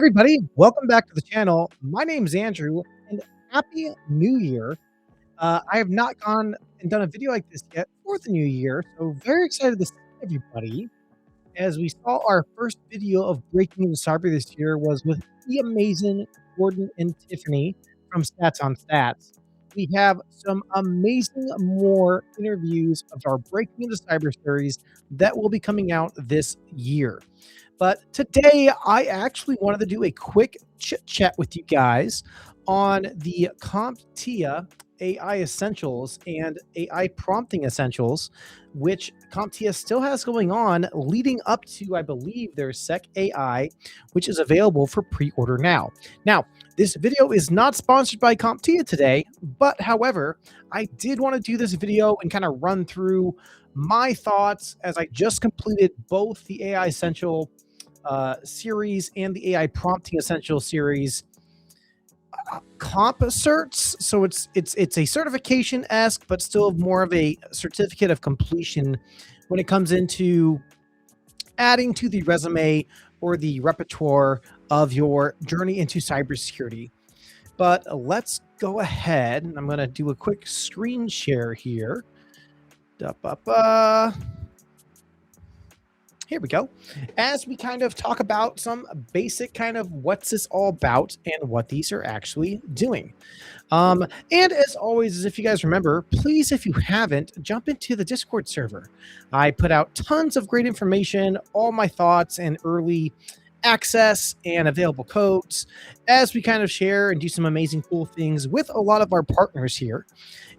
everybody, welcome back to the channel. My name is Andrew, and happy New Year. I have not gone and done a video like this yet for the new year, so very excited to see everybody. As we saw, our first video of breaking into cyber this year was with the amazing Gordon and Tiffany from Stats on Stats. We have some amazing more interviews of our Breaking into Cyber series that will be coming out this year. But today, I actually wanted to do a quick chit chat with you guys on the CompTIA AI Essentials and AI Prompting Essentials, which CompTIA still has going on leading up to, I believe, their Sec AI, which is available for pre-order now. Now, this video is not sponsored by CompTIA today, but however, I did want to do this video and kind of run through my thoughts as I just completed both the AI Essential series and the AI Prompting Essential series comp certs. So it's a certification-esque, but still more of a certificate of completion when it comes into adding to the resume or the repertoire of your journey into cybersecurity. But let's go ahead, and I'm going to do a quick screen share here. Here we go. As we kind of talk about some basic kind of what's this all about and what these are actually doing. And as always, if you guys remember, please, if you haven't, jump into the Discord server. I put out tons of great information, all my thoughts and early access and available codes as we kind of share and do some amazing cool things with a lot of our partners here.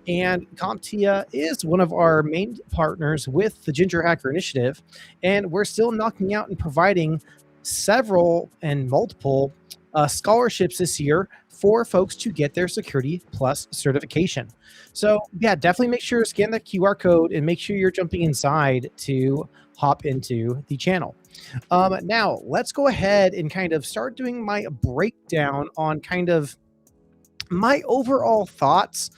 And CompTIA is one of our main partners with the GingerHacker initiative, and we're still knocking out and providing several and multiple scholarships this year for folks to get their Security Plus certification. So yeah, definitely make sure to scan that QR code and make sure you're jumping inside to hop into the channel. Now, let's go ahead and kind of start doing my breakdown on kind of my overall thoughts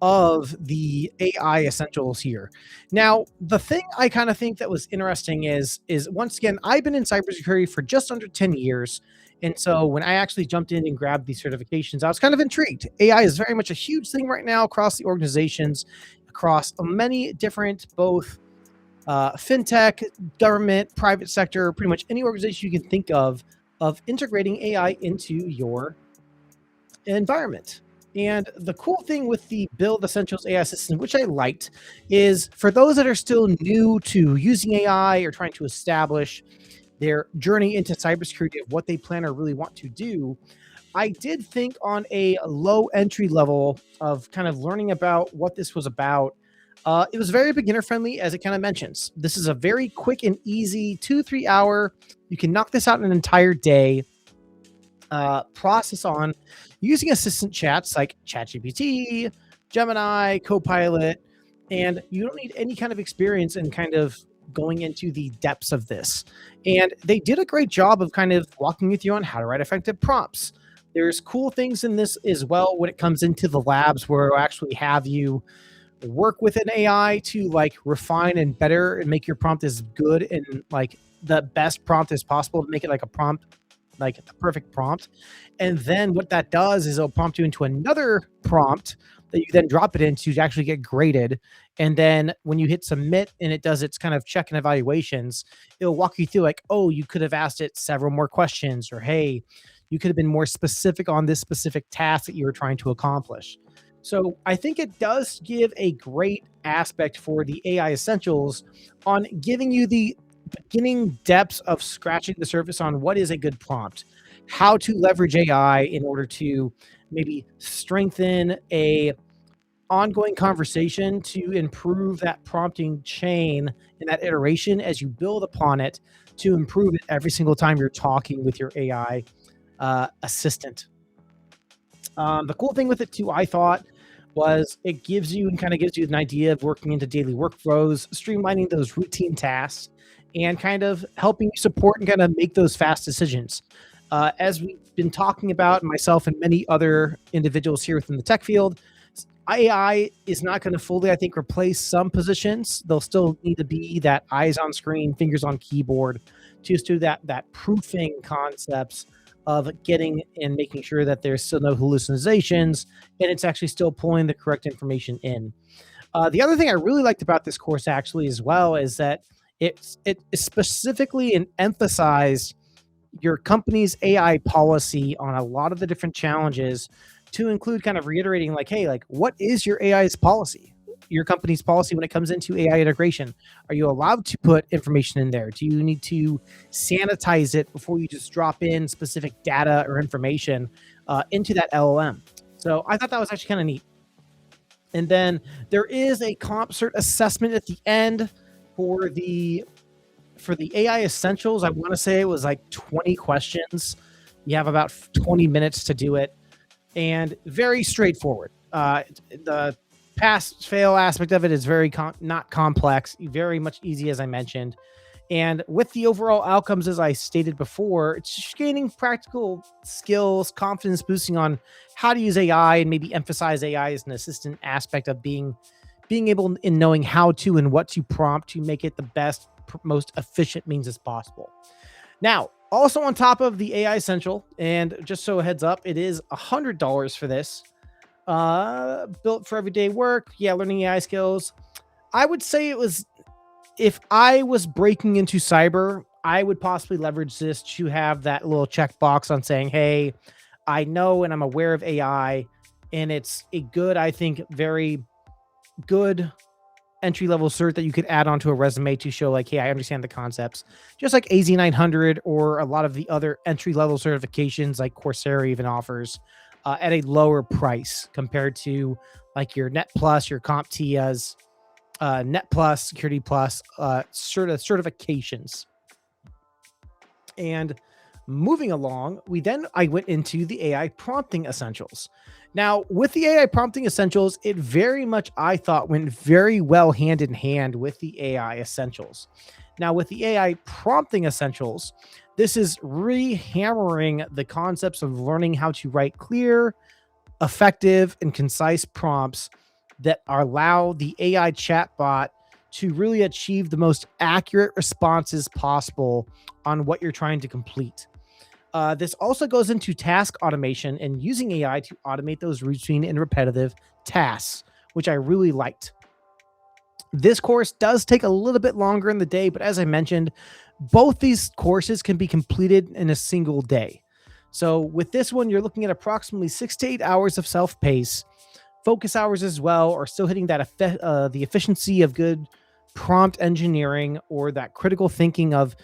of the AI essentials here. Now, the thing I kind of think that was interesting is once again, I've been in cybersecurity for just under 10 years. And so when I actually jumped in and grabbed these certifications, I was kind of intrigued. AI is very much a huge thing right now across the organizations, across many different, both fintech, government, private sector, pretty much any organization you can think of integrating AI into your environment. And the cool thing with the Build Essentials AI Assistant, which I liked, is for those that are still new to using AI or trying to establish their journey into cybersecurity of what they plan or really want to do, I did think on a low entry level of kind of learning about what this was about. It was very beginner friendly, as it kind of mentions. This is a very quick and easy 2-3 hour. You can knock this out in an entire day. Process on using assistant chats like ChatGPT, Gemini, Copilot, and you don't need any kind of experience in kind of going into the depths of this. And they did a great job of kind of walking with you on how to write effective prompts. There's cool things in this as well when it comes into the labs where it'll actually have you work with an AI to like refine and better and make your prompt as good and like the best prompt as possible to make it like a prompt, like the perfect prompt. And then what that does is it'll prompt you into another prompt that you then drop it into to actually get graded. And then when you hit submit and it does its kind of check and evaluations, it'll walk you through like, oh, you could have asked it several more questions, or hey, you could have been more specific on this specific task that you were trying to accomplish. So I think it does give a great aspect for the AI Essentials on giving you the beginning depths of scratching the surface on what is a good prompt, how to leverage AI in order to maybe strengthen a ongoing conversation to improve that prompting chain and that iteration as you build upon it to improve it every single time you're talking with your AI assistant. The cool thing with it too, I thought, was it gives you and kind of gives you an idea of working into daily workflows, streamlining those routine tasks, and kind of helping you support and kind of make those fast decisions. As we've been talking about, myself and many other individuals here within the tech field, AI is not going to fully, I think, replace some positions. There'll still need to be that eyes on screen, fingers on keyboard, just do that proofing concepts of getting and making sure that there's still no hallucinations and it's actually still pulling the correct information in. The other thing I really liked about this course actually as well is that it specifically and emphasized your company's AI policy on a lot of the different challenges, to include kind of reiterating like, hey, like what is your AI's policy? Your company's policy when it comes into AI integration? Are you allowed to put information in there? Do you need to sanitize it before you just drop in specific data or information into that LLM? So I thought that was actually kind of neat. And then there is a CompCert assessment at the end for the AI Essentials. I want to say it was like 20 questions. You have about 20 minutes to do it, and very straightforward. The pass-fail aspect of it is very not complex, very much easy, as I mentioned. And with the overall outcomes, as I stated before, it's just gaining practical skills, confidence boosting on how to use AI, and maybe emphasize AI as an assistant aspect of being able in knowing how to and what to prompt to make it the best, most efficient means as possible. Now, also on top of the AI Essential, and just so a heads up, it is $100 for this. Built for everyday work. Yeah, learning AI skills. I would say it was, if I was breaking into cyber, I would possibly leverage this to have that little checkbox on saying, hey, I know and I'm aware of AI, and it's a good, I think, very good entry-level cert that you could add onto a resume to show like, hey, I understand the concepts. Just like AZ900 or a lot of the other entry-level certifications like Coursera even offers at a lower price compared to like your Net Plus, your CompTIAs, Net Plus, Security Plus certifications. And moving along, I went into the AI Prompting Essentials. Now, with the AI Prompting Essentials, it very much, I thought, went very well hand in hand with the AI Essentials. Now, with the AI Prompting Essentials, this is re-hammering the concepts of learning how to write clear, effective, and concise prompts that allow the AI chatbot to really achieve the most accurate responses possible on what you're trying to complete. This also goes into task automation and using AI to automate those routine and repetitive tasks, which I really liked. This course does take a little bit longer in the day, but as I mentioned, both these courses can be completed in a single day. So with this one, you're looking at approximately 6 to 8 hours of self-pace. Focus hours as well are still hitting that the efficiency of good prompt engineering, or that critical thinking of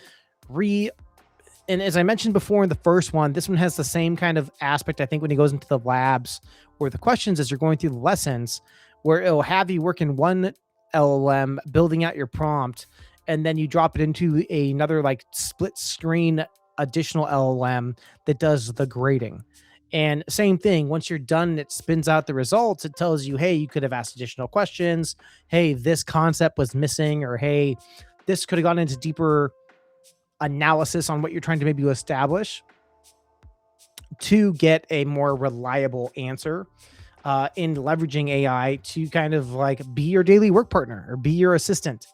and as I mentioned before in the first one, this one has the same kind of aspect, I think, when he goes into the labs or the questions as you're going through the lessons, where it'll have you work in one LLM building out your prompt, and then you drop it into another like split screen additional LLM that does the grading. And same thing, once you're done, it spins out the results. It tells you, hey, you could have asked additional questions. Hey, this concept was missing, or hey, this could have gone into deeper analysis on what you're trying to maybe establish to get a more reliable answer in leveraging AI to kind of like be your daily work partner or be your assistant.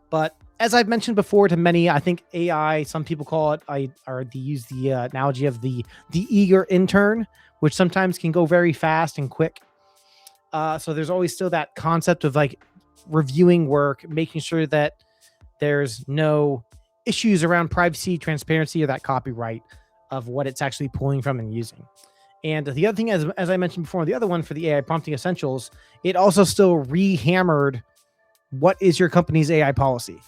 But as I've mentioned before to many, I think AI, some people call it, they use the analogy of the eager intern, which sometimes can go very fast and quick. So there's always still that concept of like reviewing work, making sure that there's no issues around privacy, transparency, or that copyright of what it's actually pulling from and using. And the other thing, as I mentioned before, the other one for the AI Prompting Essentials, it also still re-hammered what is your company's AI policy,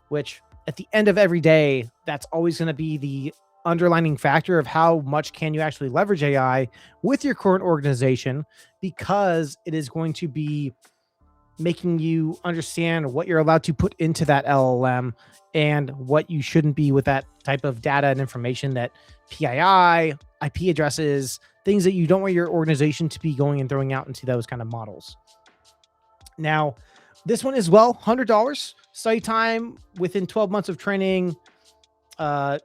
which at the end of every day, that's always going to be the underlining factor of how much can you actually leverage AI with your current organization, because it is going to be making you understand what you're allowed to put into that LLM and what you shouldn't be with that type of data and information, that PII, IP addresses, things that you don't want your organization to be going and throwing out into those kind of models. Now, this one as well, $100 study time within 12 months of training.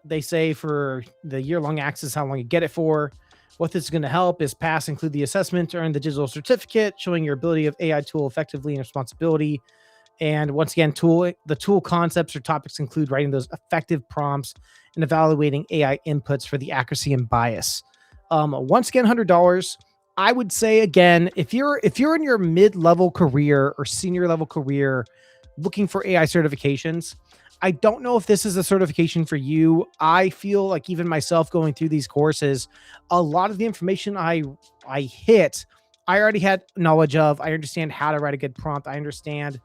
They say for the year-long access, how long you get it for. What this is going to help is pass, include the assessment, earn the digital certificate, showing your ability of AI tool effectively and responsibility. And once again, the tool concepts or topics include writing those effective prompts and evaluating AI inputs for the accuracy and bias. Once again, $100. I would say again, if you're in your mid-level career or senior level career looking for AI certifications, I don't know if this is a certification for you. I feel like even myself going through these courses, a lot of the information I hit, I already had knowledge of. I understand how to write a good prompt. I understand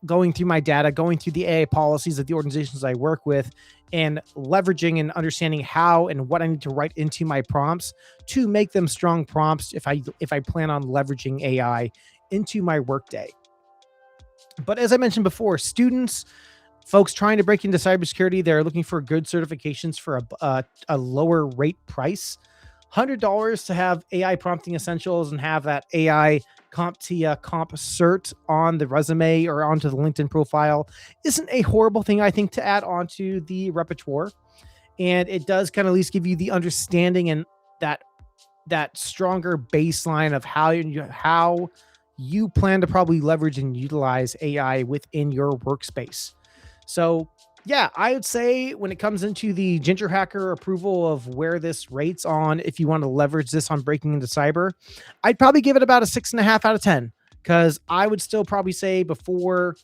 going through my data, going through the AI policies of the organizations I work with, and leveraging and understanding how and what I need to write into my prompts to make them strong prompts if I plan on leveraging AI into my workday. But as I mentioned before, students, folks trying to break into cybersecurity, they're looking for good certifications for a lower rate price. $100 to have AI prompting essentials and have that AI CompTIA comp cert on the resume or onto the LinkedIn profile isn't a horrible thing, I think, to add onto the repertoire. And it does kind of at least give you the understanding and that stronger baseline of how you plan to probably leverage and utilize AI within your workspace. So yeah, I would say when it comes into the GingerHacker approval of where this rates on, if you want to leverage this on breaking into cyber, I'd probably give it about a 6.5 out of 10, because I would still probably say before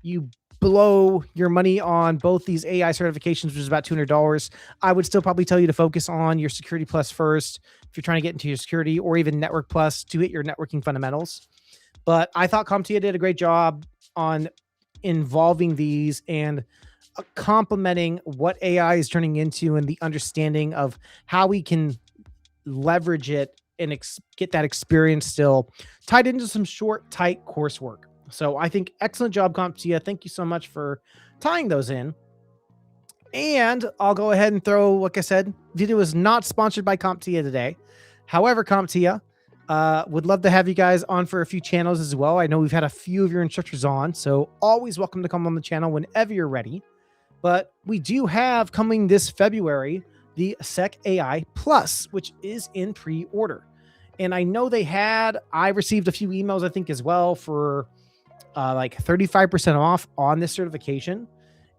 you blow your money on both these AI certifications, which is about $200, I would still probably tell you to focus on your Security Plus first if you're trying to get into your security, or even Network Plus to hit your networking fundamentals. But I thought CompTIA did a great job on involving these and complementing what AI is turning into and the understanding of how we can leverage it and get that experience still tied into some short, tight coursework. So I think excellent job, CompTIA. Thank you so much for tying those in. And I'll go ahead and throw, like I said, video is not sponsored by CompTIA today. However, CompTIA would love to have you guys on for a few channels as well. I know we've had a few of your instructors on, so always welcome to come on the channel whenever you're ready. But we do have coming this February the Sec AI Plus, which is in pre-order. And I know I received a few emails, I think, as well for like 35% off on this certification.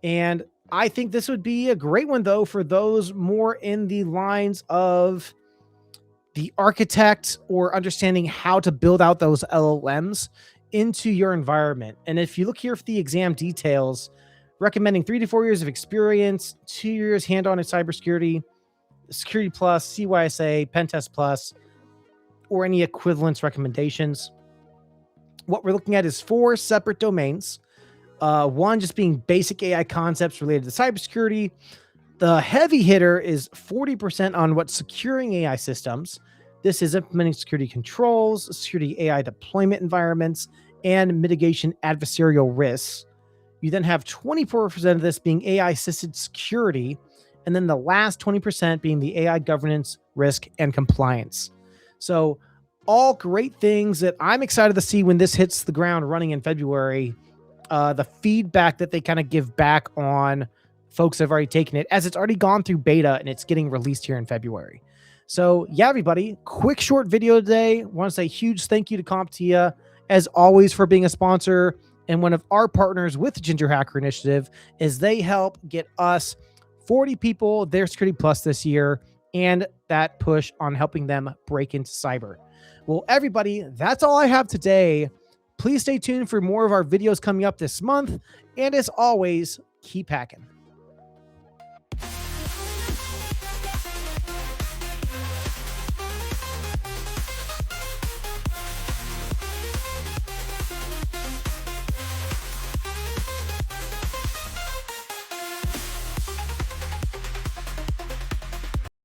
And I think this would be a great one, though, for those more in the lines of the architect or understanding how to build out those LLMs into your environment. And if you look here for the exam details, recommending 3 to 4 years of experience, 2 years hand-on in cybersecurity, Security Plus, CYSA, Pentest Plus, or any equivalence recommendations. What we're looking at is 4 separate domains. One just being basic AI concepts related to cybersecurity. The heavy hitter is 40% on what's securing AI systems. This is implementing security controls, security AI deployment environments, and mitigation adversarial risks. You then have 24% of this being AI-assisted security, and then the last 20% being the AI governance, risk, and compliance. So all great things that I'm excited to see when this hits the ground running in February. The feedback that they kind of give back on folks that have already taken it, as it's already gone through beta and it's getting released here in February. So yeah, everybody, quick short video today. I want to say huge thank you to CompTIA, as always, for being a sponsor and one of our partners with the GingerHacker Initiative, as they help get us 40 people their Security Plus this year, and that push on helping them break into cyber. Well, everybody, that's all I have today. Please stay tuned for more of our videos coming up this month. And as always, keep hacking.